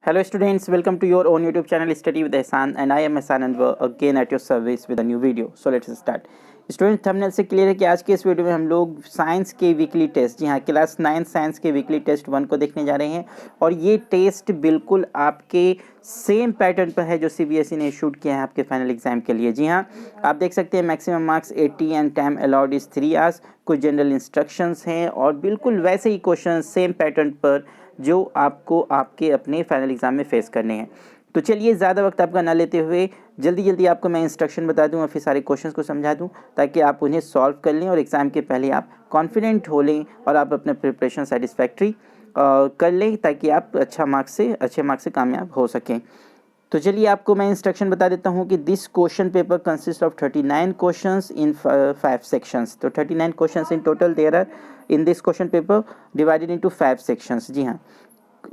Hello students, welcome to your own YouTube channel Study with Ehsan and I am Ehsan Anwar again at your service with a new video. So let's start. Student thumbnail से clear है कि आज के इस video में हम लोग science के वीकली टेस्ट, जी हाँ, क्लास 9 साइंस के वीकली टेस्ट 1 को देखने जा रहे हैं और ये टेस्ट बिल्कुल आपके सेम पैटर्न पर है जो सीबीएसई ने इशूड किया है आपके फाइनल एग्जाम के लिए। जी हाँ, आप देख सकते हैं maximum marks 80 and time allowed is 3 hours. कुछ जनरल इंस्ट्रक्शंस हैं और बिल्कुल वैसे ही क्वेश्चन सेम पैटर्न पर जो आपको आपके अपने फाइनल एग्जाम में फेस करने हैं। तो चलिए ज़्यादा वक्त आपका ना लेते हुए जल्दी आपको मैं इंस्ट्रक्शन बता दूं और फिर सारे क्वेश्चंस को समझा दूं ताकि आप उन्हें सॉल्व कर लें और एग्ज़ाम के पहले आप कॉन्फिडेंट हो लें और आप अपना प्रिपरेशन सेटिस्फैक्ट्री कर लें ताकि आप अच्छे मार्क्स से कामयाब हो सकें। तो चलिए आपको मैं इंस्ट्रक्शन बता देता हूँ कि this question paper consist of 39 questions in 5 sections. तो 39 questions in total there are in this question paper divided into 5 sections. जी हाँ,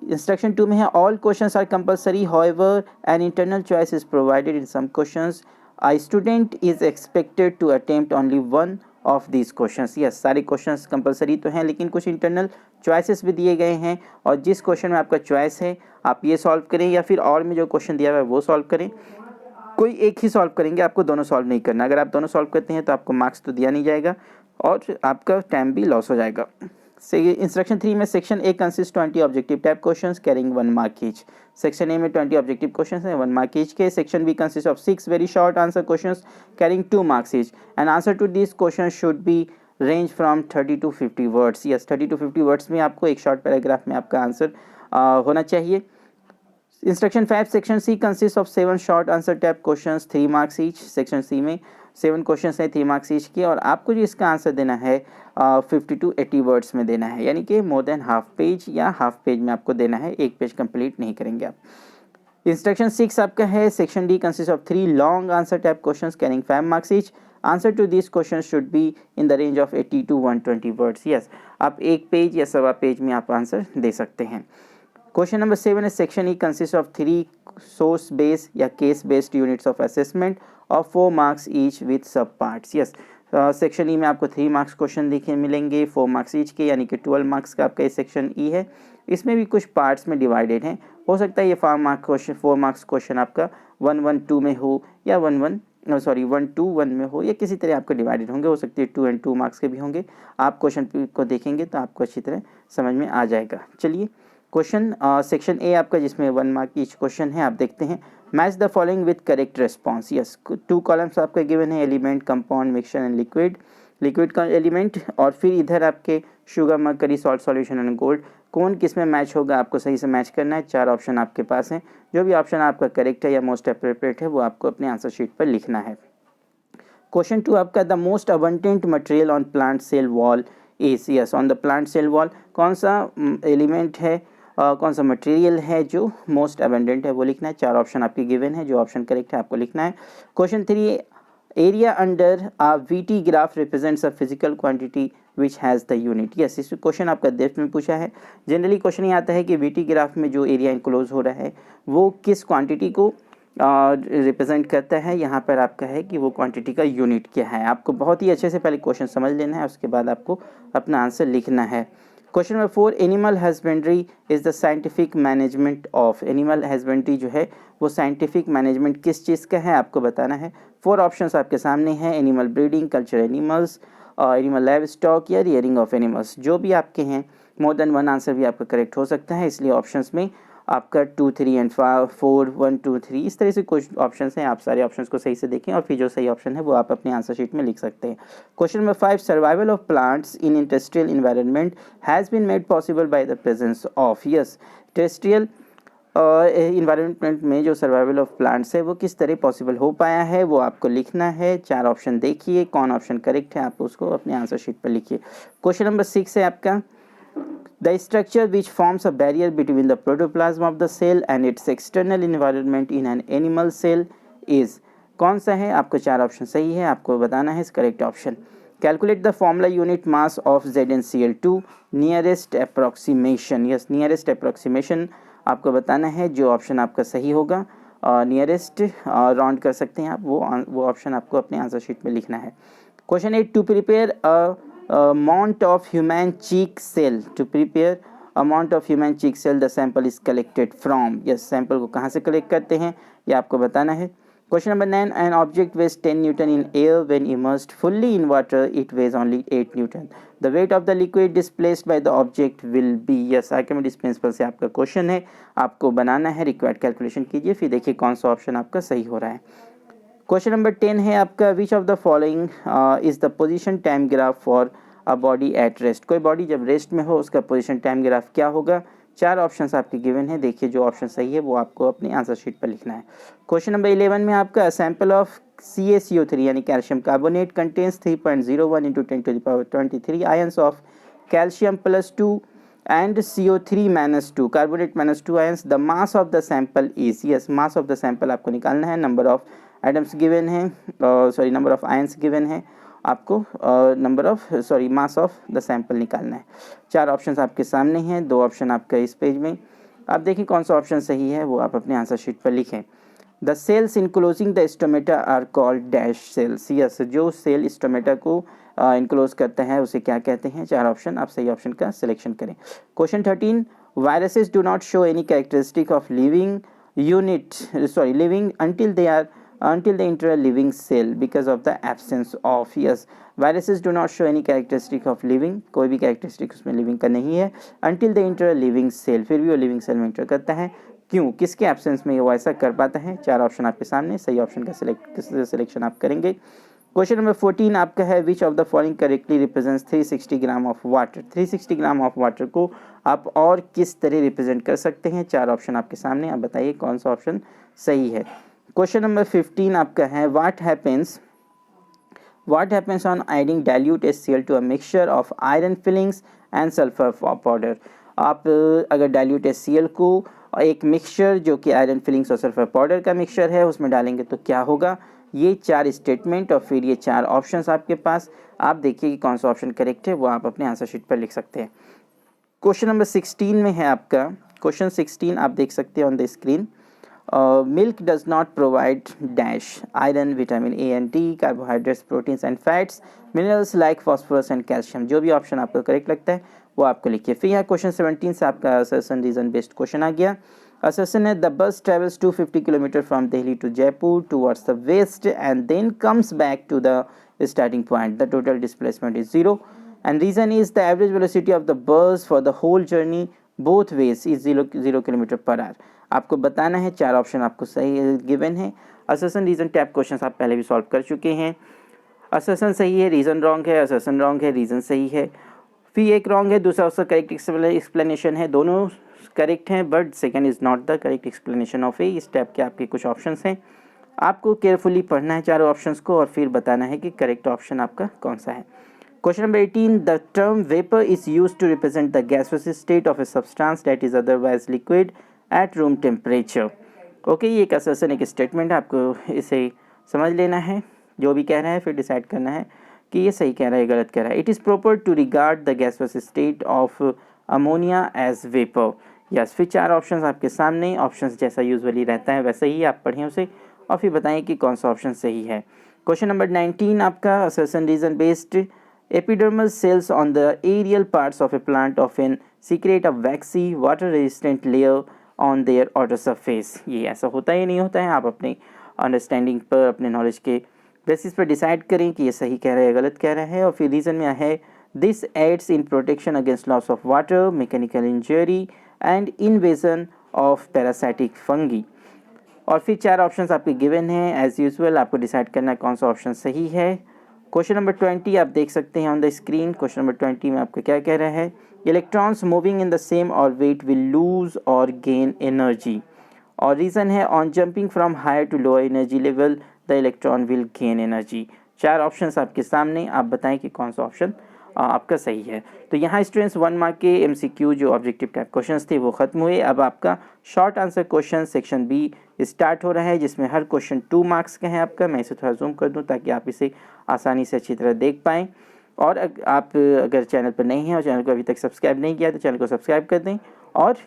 इंस्ट्रक्शन 2 में है all questions are compulsory, however an internal choice is provided in some questions. A student is expected to attempt only one of these questions. Yes, सारे questions compulsory तो हैं लेकिन कुछ internal choices भी दिए गए हैं और जिस क्वेश्चन में आपका चॉइस है आप ये सॉल्व करें या फिर और में जो क्वेश्चन दिया हुआ है वो सॉल्व करें। कोई एक ही सॉल्व करेंगे, आपको दोनों सॉल्व नहीं करना। अगर आप दोनों सॉल्व करते हैं तो आपको मार्क्स तो दिया नहीं जाएगा और आपका टाइम भी लॉस हो जाएगा। इंस्ट्रक्शन 3 में section A consist 20 objective type questions carrying 1 mark each. Section A में 20 ऑब्जेक्टिव क्वेश्चंस हैं 1 मार्क ईच के। Section B consist of 6 very short answer questions carrying 2 marks each and answer to this question should be range from 30 to 50 words. Yes, 30 to 50 words में आपको एक short paragraph में आपका answer होना चाहिए। Instruction 5 section C consist of 7 short answer type questions 3 marks each. Section C में 7 questions हैं 3 marks each के और आपको जो इसका आंसर देना है 50 to 80 वर्ड्स में देना है, यानी कि मोर देन हाफ पेज या हाफ पेज में आपको देना है, एक पेज कंप्लीट नहीं करेंगे आप। इंस्ट्रक्शन 6 आपका है section D consist of 3 long answer type questions carrying 5 marks each. Answer to this question should be in the range of 80 to 120 words. Yes, आप एक पेज या सवा पेज में आप आंसर दे सकते हैं। क्वेश्चन नंबर 7 है section E consist of 3 source based या case based units of assessment of 4 marks each with sub parts. Yes, section E में आपको 3 मार्क्स क्वेश्चन देखने मिलेंगे 4 मार्क्स ईच के, यानी कि 12 मार्क्स का आपका ये सेक्शन ई है। इसमें भी कुछ पार्ट्स में डिवाइडेड हैं। हो सकता है ये 4 मार्क्स क्वेश्चन आपका 1-1-2 में हो या 1-2-1 में हो या किसी तरह आपको डिवाइडेड होंगे। हो सकती है 2 and 2 मार्क्स के भी होंगे। आप क्वेश्चन को देखेंगे तो आपको अच्छी तरह समझ में आ जाएगा। चलिए क्वेश्चन सेक्शन ए आपका जिसमें 1 मार्क ईच क्वेश्चन है, आप देखते हैं। Match the following with correct response. Yes, 2 columns आपका गिवन है, element, compound, mixture and liquid का एलिमेंट और फिर इधर आपके sugar, mercury, salt solution and gold. कौन किस में मैच होगा आपको सही से मैच करना है। 4 ऑप्शन आपके पास हैं, जो भी ऑप्शन आपका करेक्ट है या मोस्ट अप्रोप्रिएट है वो आपको अपने आंसर शीट पर लिखना है। क्वेश्चन 2 आपका the most abundant material on plant cell wall is. Yes, on the plant cell wall कौन सा एलिमेंट है, कौन सा मटेरियल है जो मोस्ट अबंडेंट है वो लिखना है। 4 ऑप्शन आपके गिवन है, जो ऑप्शन करेक्ट है आपको लिखना है। Question 3 area under a VT graph represents a physical quantity which has the unit. Yes, इस क्वेश्चन आपका डेप्थ में पूछा है। जनरली क्वेश्चन ये आता है कि वीटी ग्राफ में जो एरिया इनक्लोज हो रहा है वो किस क्वांटिटी को रिप्रेजेंट करता है। यहाँ पर आपका है कि वो क्वांटिटी का यूनिट क्या है। आपको बहुत ही अच्छे से पहले क्वेश्चन समझ लेना है, उसके बाद आपको अपना आंसर लिखना है। Question number 4 animal husbandry is the scientific management of. Animal husbandry जो है वो साइंटिफिक मैनेजमेंट किस चीज़ का है आपको बताना है। 4 ऑप्शंस आपके सामने हैं, animal breeding, culture animals, animal live stock या रियरिंग ऑफ एनिमल्स। जो भी आपके हैं मोर देन 1 आंसर भी आपका करेक्ट हो सकता है, इसलिए ऑप्शंस में आपका 2, 3 एंड 4, 1, 2, 3 इस तरह से कुछ ऑप्शंस हैं। आप सारे ऑप्शंस को सही से देखें और फिर जो सही ऑप्शन है वो आप अपने आंसर शीट में लिख सकते हैं। Question number 5 survival of plants in industrial environment has been made possible by the presence of. Yes, terrestrial environment में जो सर्वाइवल ऑफ प्लांट्स है वो किस तरह पॉसिबल हो पाया है वो आपको लिखना है। 4 ऑप्शन देखिए, कौन ऑप्शन करेक्ट है आप उसको अपने आंसर शीट पर लिखिए। क्वेश्चन नंबर 6 है आपका the structure which forms a barrier between the protoplasm of the cell and its external environment in an animal cell is। कौन सा है आपको 4 ऑप्शन सही है, आपको बताना है इस correct option. Calculate the formula unit mass of ZnCl2 nearest approximation. Yes, nearest approximation आपको बताना है, जो ऑप्शन आपका सही होगा नियरेस्ट राउंड कर सकते हैं आप, वो ऑप्शन आपको अपने आंसर शीट में लिखना है। Question 8 to prepare a mount of human cheek cell, to prepare amount of human cheek cell the sample is collected from. Yes, sample को कहाँ से कलेक्ट करते हैं ये आपको बताना है। Question number 9, an object weighs 10 Newton in air when immersed fully in water, it weighs only 8 Newton. The weight of the liquid displaced by the object will be, yes, Archimedes principal से आपका question है, आपको बनाना है, required calculation कीजिए, फिर देखिए कौन सा ऑप्शन आपका सही हो रहा है। क्वेश्चन नंबर 10 है आपका, विच of the following is the position time graph for a body at rest. कोई बॉडी जब रेस्ट में हो उसका पोजीशन टाइम ग्राफ क्या होगा। 4 ऑप्शंस आपके गिवन है, देखिए जो ऑप्शन सही है वो आपको अपनी आंसर शीट पर लिखना है। क्वेश्चन नंबर 11 में आपका सैंपल ऑफ CaCO3 यानी calcium carbonate contains 3.01 × 10⁻23 ions of calcium +2 and CO3 -2 carbonate -2 ions. The mass of the sample is, yes mass of the sample आपको निकालना है। नंबर ऑफ एटम्स गिवन है, sorry number of ions given है आपको, मास of the sample निकालना है। 4 options आपके सामने हैं, 2 ऑप्शन आपका इस पेज में। आप देखिए कौन सा ऑप्शन सही है वो आप अपने आंसर शीट पर लिखें। The cells enclosing the stomata are called dash cells. Yes, जो सेल स्टोमेटा को इनक्लोज करता है उसे क्या कहते हैं। 4 ऑप्शन, आप सही ऑप्शन का सिलेक्शन करें। Question 13, viruses do not show any characteristic of living until they enter a living cell because of the absence of, yes, viruses do not show any characteristic of living, कोई भी characteristic उसमें living का नहीं है। until they enter a living cell, फिर भी वो living cell में एंटर करता है, क्यों, किसके एब्सेंस में वो ऐसा कर पाता है। 4 ऑप्शन आपके सामने, सही ऑप्शन का सिलेक्शन आप करेंगे। क्वेश्चन नंबर 14 आपका है, विच of the following correctly represents 360 gram of water. 360 gram of water को आप और किस तरह रिप्रेजेंट कर सकते हैं। 4 ऑप्शन आपके सामने, आप बताइए कौन सा ऑप्शन सही है। क्वेश्चन नंबर 15 आपका है, what happens on adding dilute HCl to a mixture of iron filings and sulphur powder. आप अगर डाइल्यूट HCl को एक मिक्सचर जो कि आयरन फिलिंग्स और सल्फर पाउडर का मिक्सचर है उसमें डालेंगे तो क्या होगा। ये 4 स्टेटमेंट और फिर ये 4 ऑप्शंस आपके पास, आप देखिए कि कौन सा ऑप्शन करेक्ट है वो आप अपने आंसर शीट पर लिख सकते हैं। क्वेश्चन नंबर 16 में है आपका, क्वेश्चन 16 आप देख सकते हैं on the screen. Milk does not provide dash iron, vitamin A and D, carbohydrates, proteins and fats, minerals like phosphorus and calcium। जो भी ऑप्शन आपको करेक्ट लगता है वो आपको लिखिए। फिर यहाँ क्वेश्चन 17 से आपका असर्शन रीजन बेस्ड क्वेश्चन आ गया। असर्शन है, the bus travels 250 kilometres from Delhi to Jaipur towards the west and then comes back to the starting point. The total displacement is 0 and reason is the average velocity of the bus for the whole journey both ways is 0 kilometre per hour. आपको बताना है, 4 option आपको सही given है। Assertion reason tap question आप पहले भी solve कर चुके हैं। असर्शन सही है, रीजन रॉन्ग है, असर्शन रॉन्ग है, रीजन सही है, फिर एक रॉन्ग है, दूसरा उसका करेक्ट एक्सप्लेनेशन है। दोनों करेक्ट हैं but second is not the correct explanation of A. इस टैप के आपके कुछ ऑप्शंस हैं, आपको केयरफुली पढ़ना है चारों ऑप्शंस को और फिर बताना है कि करेक्ट ऑप्शन आपका कौन सा है। Question number 18, the term vapor is used to represent the gaseous state of a substance that is otherwise liquid at room temperature। Okay, ये एक असर्शन, एक स्टेटमेंट है, आपको इसे समझ लेना है, जो भी कह रहा है फिर डिसाइड करना है कि ये सही कह रहा है गलत कह रहा है। It is proper to regard the gaseous state of ammonia as vapour. Yes, फिर 4 ऑप्शंस आपके सामने, ऑप्शंस जैसा यूजुअली रहता है वैसे ही आप पढ़ें उसे और फिर बताएं कि कौन सा ऑप्शन सही है। क्वेश्चन नंबर 19 आपका, assertion reason based. Epidermal cells on the aerial parts of a plant often secrete a waxy, water-resistant layer on their outer surface। ये ऐसा होता है या नहीं होता है, आप अपने अंडरस्टैंडिंग पर, अपने नॉलेज के बेसिस पर डिसाइड करें कि ये सही कह रहा है या गलत कह रहा है। और फिर रीज़न में है, this aids in protection against loss of water, mechanical injury and invasion of parasitic fungi. और फिर 4 ऑप्शंस आपके गिवन हैं, एज यूजुअल आपको डिसाइड करना है कौन सा ऑप्शन सही है। क्वेश्चन नंबर 20 आप देख सकते हैं on the screen. Question number 20 में आपको क्या कह रहा है, electrons moving in the same orbit will lose और गेन एनर्जी। और रीज़न है, on jumping from higher to lower energy level the electron will gain energy. 4 options आपके सामने, आप बताएं कि कौन सा ऑप्शन आपका सही है। तो यहाँ स्टूडेंट्स 1 मार्क के MCQ जो ऑब्जेक्टिव टाइप क्वेश्चंस थे वो खत्म हुए। अब आपका short answer question section B start हो रहा है, जिसमें हर क्वेश्चन 2 मार्क्स का है आपका। मैं इसे थोड़ा जूम कर दूं ताकि आप इसे आसानी से अच्छी तरह देख पाएँ। और आप अगर चैनल पर नहीं हैं और चैनल को अभी तक सब्सक्राइब नहीं किया तो चैनल को सब्सक्राइब कर दें और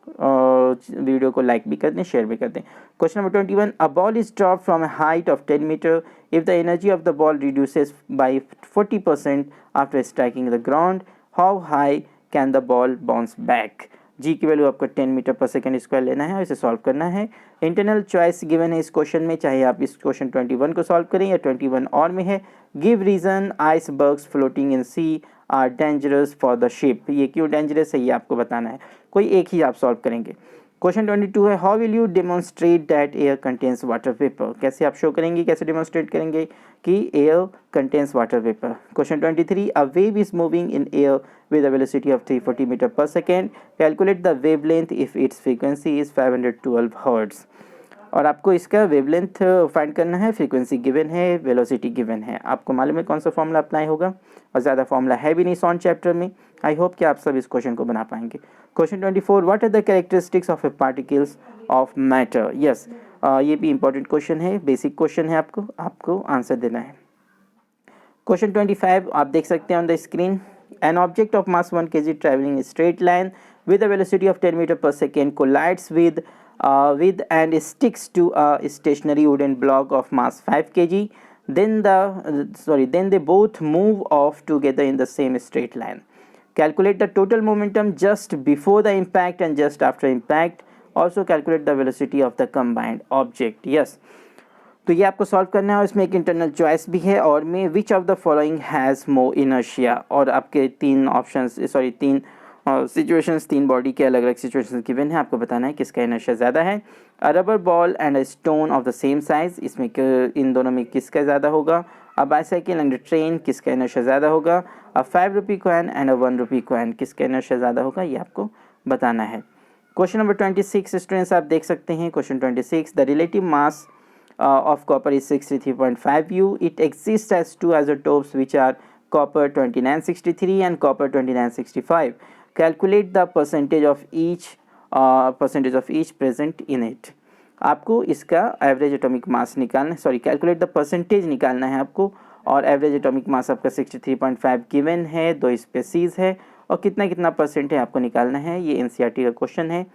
वीडियो को लाइक भी कर दें, शेयर भी कर दें। Question number 21, a ball is drop from a height of 10 metre if the energy of the ball reduces by 40% after striking the ground, how high can the ball bounce back. G की value आपको 10 metre per second square लेना है और इसे solve करना है। Internal choice given है इस क्वेश्चन में, चाहे आप इस क्वेश्चन 21 को सॉल्व करें या 21 और में है। Give reason icebergs floating in sea are dangerous for the ship. ये क्यों डेंजरस है ये आपको बताना है, कोई एक ही आप सॉल्व करेंगे। क्वेश्चन 22 है, how will you demonstrate that air contains water vapour. कैसे आप शो करेंगे, कैसे डेमोन्स्ट्रेट करेंगे कि air contains water vapour. Question 23, a wave is moving in air with a velocity of 340 meter per second. Calculate the wavelength if its frequency is 512 hertz. और आपको इसका wavelength find करना है, फ्रीक्वेंसी गिवन है, velocity given है। आपको मालूम है कौन सा फॉर्मूला अप्लाई होगा, और ज़्यादा फॉर्मूला है भी नहीं सॉन चैप्टर में। आई होप कि आप सब इस क्वेश्चन को बना पाएंगे। Question 24, what are the characteristics of a particles of matter. Yes, ये भी इंपॉर्टेंट क्वेश्चन है, बेसिक क्वेश्चन है, आपको आंसर देना है। क्वेश्चन 25 आप देख सकते हैं on the screen. An object of mass 1 kg traveling in a straight line with a velocity of 10 meter per second collides with and sticks to a stationary wooden block of mass 5 kg. Then they both move off together in the same straight line. Calculate the total momentum just before the impact and just after impact. Also calculate the velocity of the combined object. Yes. तो ये आपको solve करना है और इसमें एक internal choice भी है और में विच of the following has more inertia. और आपके तीन सिचुएशंस, तीन बॉडी के अलग अलग सिचुएशंस गिवन है, आपको बताना है किसका इनर्शिया ज़्यादा है। अ rubber ball and a stone of the same size, इसमें इन दोनों में किसका ज़्यादा होगा। अ बाइसाइकिल एंड अ ट्रेन, किसका इनर्शिया ज़्यादा होगा। अ 5 rupee coin and a 1 rupee coin, किसका इनर्शिया ज़्यादा होगा, ये आपको बताना है। क्वेश्चन नंबर 26 स्टूडेंट्स आप देख सकते हैं। Question 26, the relative mass of copper is 63.5 U. It exists as two isotopes which are copper 2963 and copper 2965. Calculate the percentage of each present in it. आपको इसका एवरेज एटॉमिक मास निकालना है, calculate the percentage निकालना है आपको। और average atomic mass आपका 63.5 given है, 2 स्पेसीज है और कितना कितना परसेंट है आपको निकालना है। ये एनसीईआरटी का क्वेश्चन है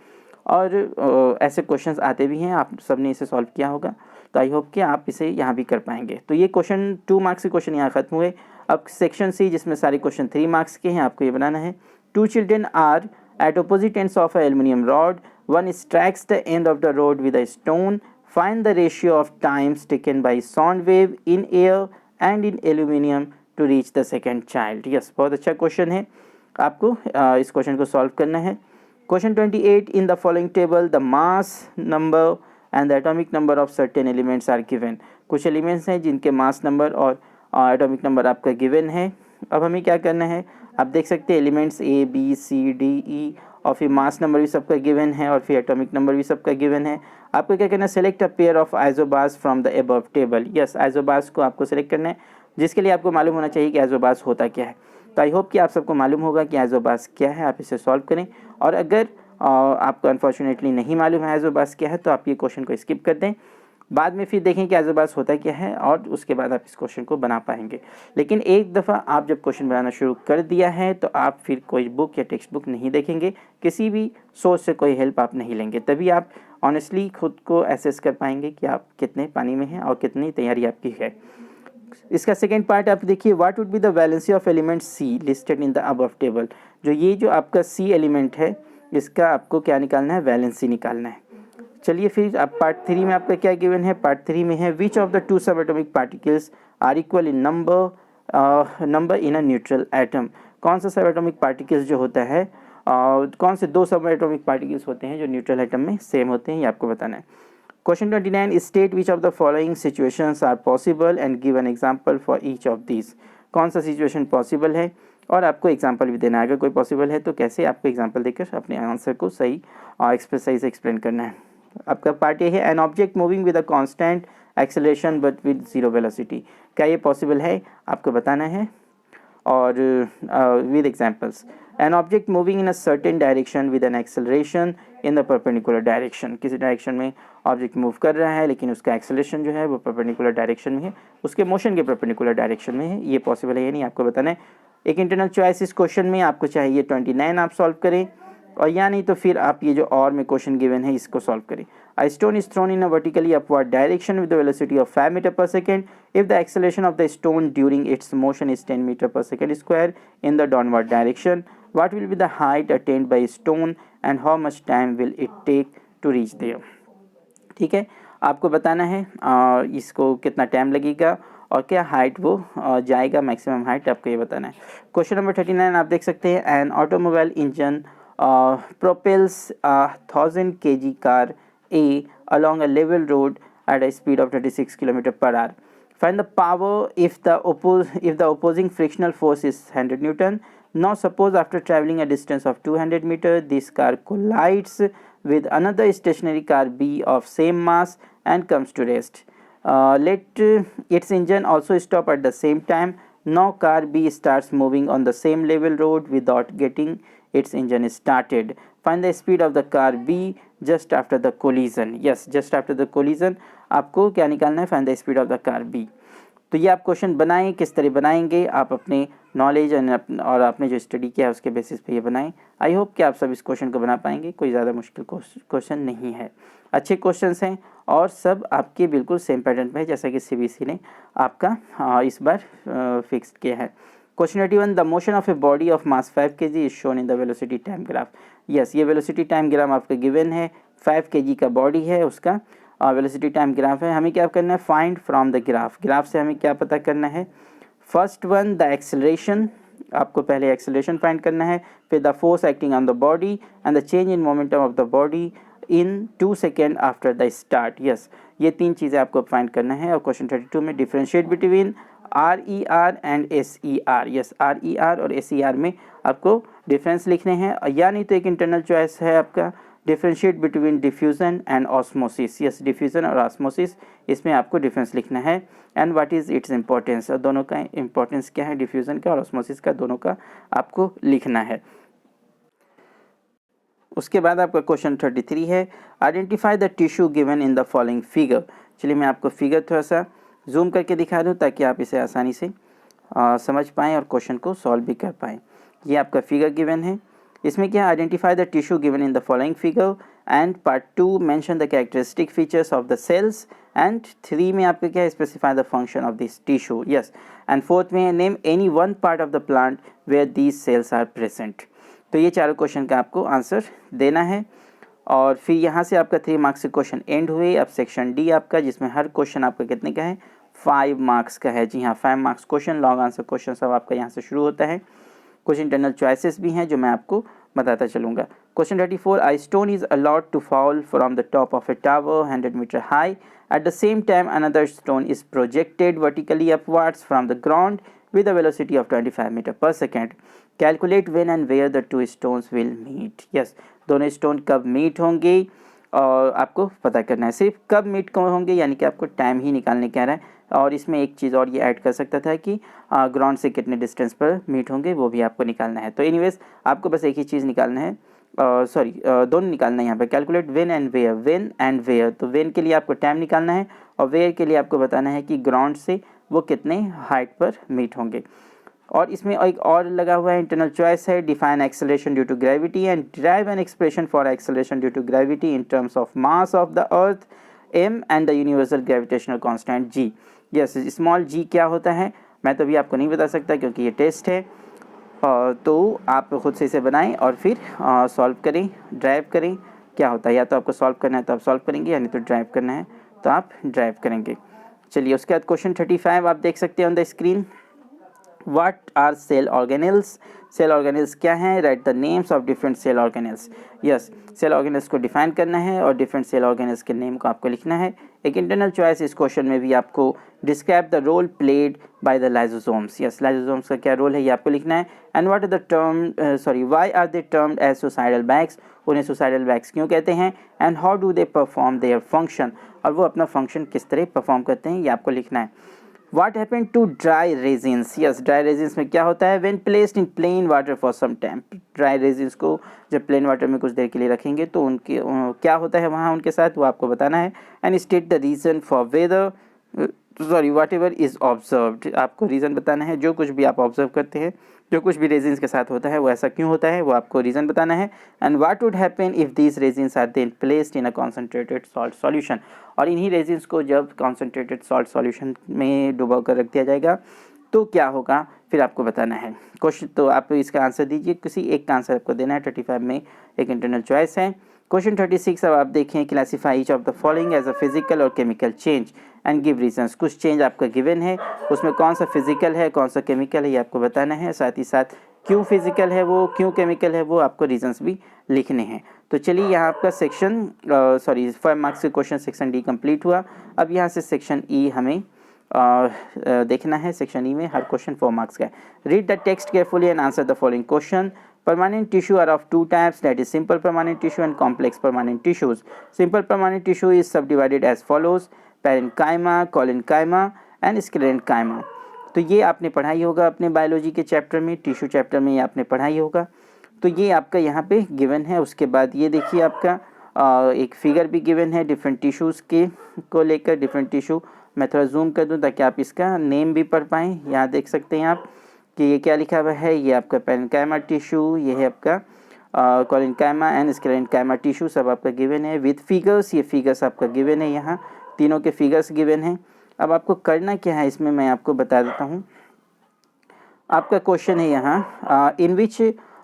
और ऐसे क्वेश्चंस आते भी हैं, आप सबने इसे सॉल्व किया होगा, तो आई होप कि आप इसे यहाँ भी कर पाएंगे। तो ये क्वेश्चन 2 मार्क्स के क्वेश्चन यहाँ खत्म हुए। अब सेक्शन सी जिसमें सारे क्वेश्चन 3 मार्क्स के हैं, आपको ये बनाना है। 2 children are at opposite ends of a aluminium rod, one strikes the end of the rod with a stone, find the ratio of times taken by sound wave in air and in aluminium to reach the second child. Yes, बहुत अच्छा question है, आपको इस question को solve करना है। Question 28, in the following table the mass number and the atomic number of certain elements are given. कुछ elements हैं जिनके मास नंबर और एटॉमिक नंबर आपका गिवन है। अब हमें क्या करना है, आप देख सकते हैं elements A B C D E और फिर मास नंबर भी सबका गिवन है और फिर एटॉमिक नंबर भी सबका गिवन है। आपको क्या करना है, select a pair of isobars from the above table. Yes, isobars को आपको सेलेक्ट करना है, जिसके लिए आपको मालूम होना चाहिए कि आइसोबार्स होता क्या है। तो आई होप कि आप सबको मालूम होगा कि आइसोबार्स क्या है, आप इसे सॉल्व करें। और अगर आपको अनफॉर्चुनेटली नहीं मालूम है आइसोबार्स क्या है तो आप ये क्वेश्चन को स्किप कर दें, बाद में फिर देखें कि आइसोबार्स होता क्या है और उसके बाद आप इस क्वेश्चन को बना पाएंगे। लेकिन एक दफ़ा आप जब क्वेश्चन बनाना शुरू कर दिया है तो आप फिर कोई बुक या टेक्स्ट बुक नहीं देखेंगे, किसी भी सोर्स से कोई हेल्प आप नहीं लेंगे, तभी आप ऑनेस्टली खुद को एसेस कर पाएंगे कि आप कितने पानी में हैं और कितनी तैयारी आपकी है। इसका सेकेंड पार्ट आप देखिए, what would be the valency of element C listed in the above table. जो आपका सी एलिमेंट है इसका आपको क्या निकालना है, वैलेंसी निकालना है। चलिए फिर अब पार्ट 3 में आपका क्या गिवन है, पार्ट 3 में है विच of the 2 sub atomic particles are equal in number in a neutral atom. कौन सा सब एटॉमिक पार्टिकल्स जो होता है, कौन से 2 सब एटॉमिक पार्टिकल्स होते हैं जो न्यूट्रल एटम में सेम होते हैं, ये आपको बताना है। Question 29, state which of the following situations are possible and give an example for each of these. कौन सा सिचुएशन पॉसिबल है और आपको एग्जांपल भी देना है। अगर कोई पॉसिबल है तो कैसे आपको एग्जांपल देकर अपने आंसर को सही सही से एक्सप्लेन करना है। आपका पार्ट ये है, an object moving with a constant acceleration but with zero velocity. क्या ये पॉसिबल है, आपको बताना है और with examples. An object moving in a certain direction with an acceleration in the perpendicular direction. किसी डायरेक्शन में ऑब्जेक्ट मूव कर रहा है लेकिन उसका एक्सेलरेशन जो है वो परपेंडिकुलर डायरेक्शन में है, उसके मोशन के परपेंडिकुलर डायरेक्शन में है, ये पॉसिबल है या नहीं आपको बताना है। एक इंटरनल चॉइस इस क्वेश्चन में आपको चाहिए 29 आप सॉल्व करें, और या नहीं तो फिर आप ये जो और में क्वेश्चन गिवन है इसको सॉल्व करें। A stone is thrown in a vertically upward direction with the velocity of 5 metre per second if the acceleration of the stone during its motion is 10 metre per second square in the downward direction. What will be the height attained by stone and how much time will it take to reach there? ठीक है, आपको बताना है इसको कितना time लगेगा और क्या हाइट वो जाएगा, मैक्सिमम हाइट आपको ये बताना है। क्वेश्चन नंबर 39 आप देख सकते हैं, an automobile engine propels a 1000 kg car A along a level road at a speed of 26 km per hour. Find the power if the opposing frictional force is 100 Newton. Now suppose after traveling a distance of 200 meters, this car collides with another stationary car B of same mass and comes to rest. Let its engine also stop at the same time. Now car B starts moving on the same level road without getting its engine started. Find the speed of the car B just after the collision. Yes, just after the collision आपको क्या निकालना है? Find the speed of the car B. तो ये आप question बनाएं, किस तरह बनाएंगे आप अपने नॉलेज और आपने जो स्टडी किया है उसके बेसिस पे ये बनाएं। आई होप कि आप सब इस क्वेश्चन को बना पाएंगे, कोई ज़्यादा मुश्किल क्वेश्चन नहीं है, अच्छे क्वेश्चंस हैं और सब आपके बिल्कुल सेम पैटर्न पे है जैसा कि सीबीएसई ने आपका इस बार फिक्स किया है। Question 81, the motion of a body of mass 5 kg is shown in the velocity time graph. Yes, ये वेलोसिटी टाइम ग्राफ आपका गिवन है, 5 kg का बॉडी है, उसका वेलोसिटी टाइम ग्राफ है। हमें क्या करना है? Find from the graph. Graph से हमें क्या पता करना है? फर्स्ट वन द एक्सेलरेशन, आपको पहले एक्सेलरेशन फाइंड करना है, फिर the force acting on the body and the change in momentum of the body in 2 second after the start. Yes, ये तीन चीज़ें आपको फाइंड करना है। और क्वेश्चन 32 में differentiate between RER and SER। Yes, RER और SER में आपको डिफरेंस लिखने हैं, या नहीं तो एक इंटरनल चॉइस है आपका differentiate between diffusion and osmosis. Yes, diffusion और ऑस्मोसिस, इसमें आपको डिफरेंस लिखना है। And what is its importance, और दोनों का इंपॉर्टेंस क्या है, डिफ्यूज़न का और ऑस्मोसिस का, दोनों का आपको लिखना है। उसके बाद आपका क्वेश्चन 33 है, identify the tissue given in the following figure. चलिए मैं आपको फिगर थोड़ा सा जूम करके दिखा दूं ताकि आप इसे आसानी से समझ पाएँ और क्वेश्चन को सॉल्व भी कर पाएँ। ये आपका फिगर गिवन है, इसमें क्या, identify the tissue given in the following figure, and part 2 mention the characteristic features of the cells, and 3 में आपका क्या है, specify the function of this tissue. Yes, and 4th में name any one part of the plant where these cells are present. तो ये चारों question का आपको आंसर देना है और फिर यहाँ से आपका 3 मार्क्स के क्वेश्चन एंड हुए। अब सेक्शन डी आपका, जिसमें हर क्वेश्चन आपका कितने का है, 5 मार्क्स का है। जी हाँ, 5 marks question, long answer question सब आपका यहाँ से शुरू होता है। कुछ इंटरनल चॉइसेस भी हैं जो मैं आपको बताता चलूँगा। Question 34, I stone is allowed to fall from the top of a tower 100 metres high, at the same time another stone is projected vertically upwards from the ground with a velocity of 25 meter per second. Calculate when and where the two stones will meet. Yes, दोनों stone कब meet होंगे और आपको पता करना है। सिर्फ कब मीट होंगे यानी कि आपको टाइम ही निकालने कह रहा है। और इसमें एक चीज़ और ये ऐड कर सकता था कि ग्राउंड से कितने डिस्टेंस पर मीट होंगे वो भी आपको निकालना है। तो एनीवेज आपको बस एक ही चीज़ निकालना है, दोनों निकालना है यहाँ पे। Calculate when and where, when and where, तो वेन के लिए आपको टाइम निकालना है और वेयर के लिए आपको बताना है कि ग्राउंड से वो कितने हाइट पर मीट होंगे। और इसमें एक और लगा हुआ है, इंटरनल चॉइस है, define acceleration due to gravity and derive an expression for acceleration due to gravity in terms of mass of the earth m and the universal gravitational constant g। Yes, small g क्या होता है मैं तो अभी आपको नहीं बता सकता क्योंकि ये टेस्ट है, तो आप खुद से इसे बनाएं और फिर सॉल्व करें, ड्राइव करें क्या होता है। या तो आपको सॉल्व करना है तो आप सॉल्व करेंगे, यानी तो ड्राइव करना है तो आप ड्राइव करेंगे। चलिए उसके बाद क्वेश्चन 35 आप देख सकते हैं on the screen. What are cell organelles, cell organelles क्या हैं, write the names of different cell organelles. Yes, cell organelles को डिफाइन करना है और डिफरेंट सेल ऑर्गेनेल्स के नेम को आपको लिखना है। एक इंटरनल चॉइस इस क्वेश्चन में भी आपको describe the role played by the lysosomes. Yes, lysosomes का क्या रोल है ये आपको लिखना है। And what are the term why are they termed as suicidal bags, उन्हें सुसाइडल बैग्स क्यों कहते हैं। And how do they perform their function, और वो अपना फंक्शन किस तरह परफॉर्म करते हैं ये आपको लिखना है। What happened to dry resins? Yes, dry resins में क्या होता है, when placed in plain water for some time। dry resins को जब plain water में कुछ देर के लिए रखेंगे तो उनके क्या होता है वहाँ उनके साथ वो आपको बताना है। and state the reason for whether whatever is observed, आपको रीज़न बताना है, जो कुछ भी आप ऑब्जर्व करते हैं, जो कुछ भी रेजिन्स के साथ होता है वो ऐसा क्यों होता है वो आपको रीज़न बताना है। And what would happen if these resins are then placed in a concentrated salt solution, और इन्हीं रेजिन्स को जब कॉन्सेंट्रेटेड सॉल्ट सॉल्यूशन में डुबा कर रख दिया जाएगा तो क्या होगा फिर आपको बताना है क्वेश्चन। तो आप इसका आंसर दीजिए, किसी एक का आंसर आपको देना है। 35 में एक इंटरनल चॉइस है। क्वेश्चन 36 अब आप देखें, classify each of the following as a physical और chemical change and give reasons. कुछ चेंज आपका गिवन है, उसमें कौन सा फिजिकल है कौन सा केमिकल है ये आपको बताना है। साथ ही साथ क्यों फिजिकल है वो, क्यों केमिकल है वो, आपको रीजंस भी लिखने हैं। तो चलिए यहाँ आपका सेक्शन 5 मार्क्स के क्वेश्चन सेक्शन डी कंप्लीट हुआ। अब यहाँ से सेक्शन ई हमें देखना है। सेक्शन ई में हर क्वेश्चन 4 मार्क्स का है। Read the text carefully and answer the following question. Permanent tissue are of two types, that is simple permanent tissue and complex permanent tissues. Simple permanent tissue is subdivided as follows: parenchyma, collenchyma and sclerenchyma. तो ये आपने पढ़ाई होगा अपने biology के chapter में, tissue chapter में ये आपने पढ़ाई होगा। तो ये आपका यहाँ पे गिवन है। उसके बाद ये देखिए आपका एक फिगर भी गिवन है डिफरेंट टिश्यूज़ के को लेकर। डिफरेंट टिश्यू मैं थोड़ा जूम कर दूँ ताकि आप इसका नेम भी पढ़ पाएँ। यहाँ देख सकते हैं आप कि ये क्या लिखा हुआ है। ये आपका पेरेन्काइमा टिश्यू, ये है आपका कोलेन्काइमा एंड स्क्लेरेन्काइमा टिश्यू, सब आपका गिवन है विद फिगर्स। ये फिगर्स आपका गिवन है, यहाँ तीनों के फिगर्स गिवन हैं। अब आपको करना क्या है इसमें मैं आपको बता देता हूँ। आपका क्वेश्चन है यहाँ, in which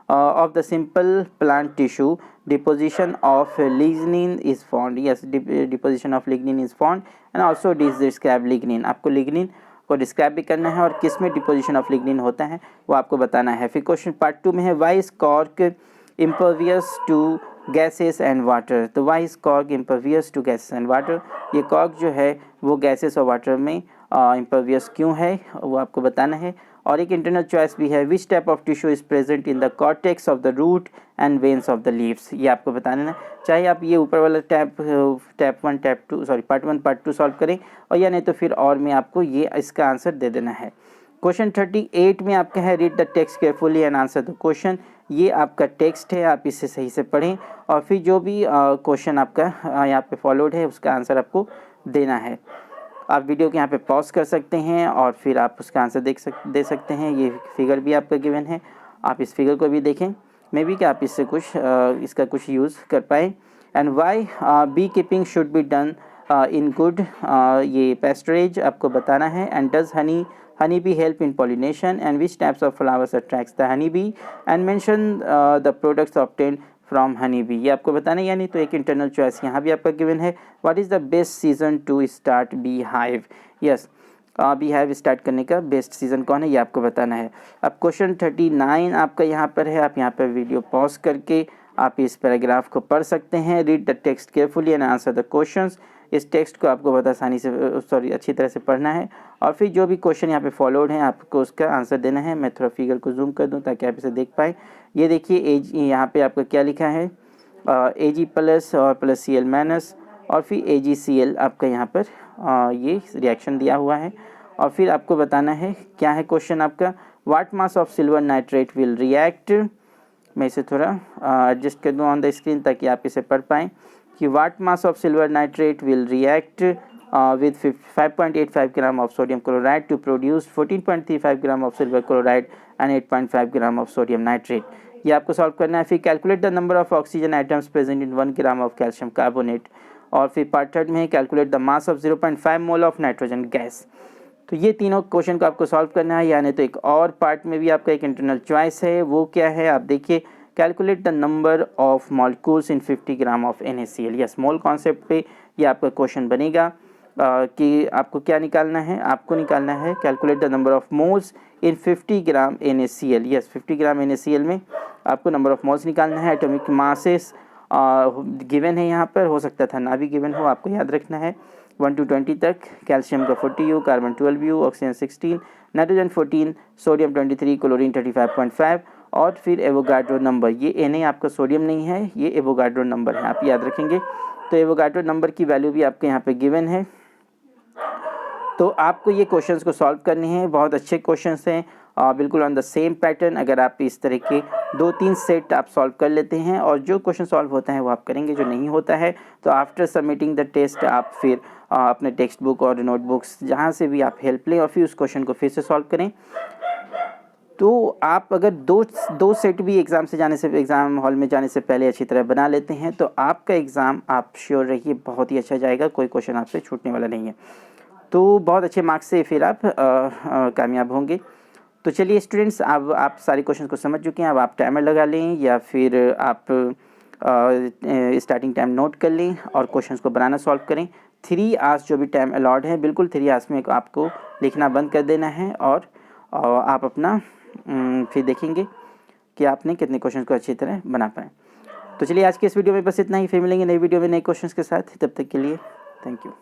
of the simple plant tissue deposition of lignin is found. Yes, deposition of lignin is found and also describe lignin. आपको लिग्निन को डिस्क्राइब भी करना है और किस में डिपोजिशन ऑफ लिग्निन होता है वो आपको बताना है। फिर क्वेश्चन पार्ट 2 में है, why is cork impervious to gases and water. तो why is cork impervious to gases and water. ये कॉर्क जो है वो गैसेस और वाटर में इम्परवियस क्यों है वो आपको बताना है। और एक इंटरनल चॉइस भी है, which type of tissue is present in the cortex of the root and veins of the leaves. ये आपको बताना है। चाहे आप ये ऊपर वाला पार्ट 1 पार्ट 2 सॉल्व करें और या नहीं तो फिर और में आपको ये इसका आंसर दे देना है। क्वेश्चन 38 में आपका है, read the text carefully and answer the question. ये आपका टेक्स्ट है, आप इसे सही से पढ़ें और फिर जो भी क्वेश्चन आपका यहाँ पे फॉलोड है उसका आंसर आपको देना है। आप वीडियो के यहाँ पे पॉज कर सकते हैं और फिर आप उसका आंसर दे सकते हैं। ये फिगर भी आपका गिवन है, आप इस फिगर को भी देखें, मे बी कि आप इससे कुछ इसका कुछ यूज़ कर पाएँ। And why bee keeping should be done in good, ये पेस्टरेज आपको बताना है। And does honey bee help in pollination and which types of flowers attracts the honey bee and mention the products obtained from honey bee. ये आपको बताना है। यानी तो एक इंटरनल चॉइस यहाँ भी आपका गिवन है, what is the best season two start bee hive. Yes, bee hive start करने का बेस्ट सीजन कौन है ये आपको बताना है। अब क्वेश्चन 39 आपका यहाँ पर है, आप यहाँ पर वीडियो पॉज करके आप इस पैराग्राफ को पढ़ सकते हैं। Read the text carefully and answer the questions. इस टेक्स्ट को आपको बहुत आसानी से अच्छी तरह से पढ़ना है और फिर जो भी क्वेश्चन यहाँ पे फॉलोड हैं आपको उसका आंसर देना है। मैं थोड़ा फिगर को जूम कर दूँ ताकि आप इसे देख पाएँ। ये देखिए एज यहाँ पे आपका क्या लिखा है, AG प्लस और प्लस CL माइनस और फिर AgCl आपका यहाँ पर ये रिएक्शन दिया हुआ है। और फिर आपको बताना है क्या है क्वेश्चन आपका, what mass of silver nitrate will react. मैं इसे थोड़ा एडजस्ट कर दूँ ऑन द स्क्रीन ताकि आप इसे पढ़ पाएँ कि what mass of silver nitrate will react with 5.85 gram of sodium chloride to produce 14.35 gram of silver chloride and 8.5 gram of sodium nitrate. ये आपको सॉल्व करना है। फिर calculate the number of oxygen items present in 1 gram of calcium carbonate. और फिर part 3 में है, calculate the mass of 0.5 mole of nitrogen gas. तो ये तीनों क्वेश्चन को आपको सॉल्व करना है। यानी तो एक और पार्ट में भी आपका एक इंटरनल चॉइस है, वो क्या है आप देखिए, calculate the number of molecules in 50 gram of NaCl। Yes, mole concept पे ये आपका क्वेश्चन बनेगा कि आपको क्या निकालना है, आपको निकालना है calculate the number of moles in 50 gram NaCl। Yes, 50 gram NaCl में आपको नंबर ऑफ मोल्स निकालना है। एटॉमिक मासेस गिवन है यहाँ पर, हो सकता था ना भी गिवन हो, आपको याद रखना है 1 to 20 तक। कैल्शियम का 40U, carbon 12U, oxygen 16, nitrogen 14, sodium 23, chlorine 35.5 और फिर एवोगाड्रो नंबर। ये Na आपका सोडियम नहीं है, ये एवोगाड्रो नंबर है, आप याद रखेंगे। तो एवोगाड्रो नंबर की वैल्यू भी आपके यहाँ पे गिवन है। तो आपको ये क्वेश्चंस को सॉल्व करने हैं, बहुत अच्छे क्वेश्चंस हैं, बिल्कुल ऑन द सेम पैटर्न। अगर आप इस तरह के 2-3 सेट आप सॉल्व कर लेते हैं और जो क्वेश्चन सॉल्व होता है वो आप करेंगे, जो नहीं होता है तो आफ्टर सबमिटिंग द टेस्ट आप फिर अपने टेक्स्ट बुक और नोटबुक्स जहाँ से भी आप हेल्प लें और फिर उस क्वेश्चन को फिर से सॉल्व करें। तो आप अगर दो सेट भी एग्ज़ाम हॉल में जाने से पहले अच्छी तरह बना लेते हैं तो आपका एग्ज़ाम आप श्योर रहिए बहुत ही अच्छा जाएगा, कोई क्वेश्चन आपसे छूटने वाला नहीं है। तो बहुत अच्छे मार्क्स से फिर आप कामयाब होंगे। तो चलिए स्टूडेंट्स, अब आप सारे क्वेश्चन को समझ चुके हैं। अब आप टाइमर लगा लें या फिर आप स्टार्टिंग टाइम नोट कर लें और क्वेश्चंस को बनाना सॉल्व करें। 3 आवर्स जो भी टाइम अलॉट है, बिल्कुल 3 आवर्स में आपको लिखना बंद कर देना है और आप अपना फिर देखेंगे कि आपने कितने क्वेश्चन को अच्छी तरह बना पाए। तो चलिए आज के इस वीडियो में बस इतना ही, फिर मिलेंगे नई वीडियो में नए क्वेश्चंस के साथ। तब तक के लिए थैंक यू।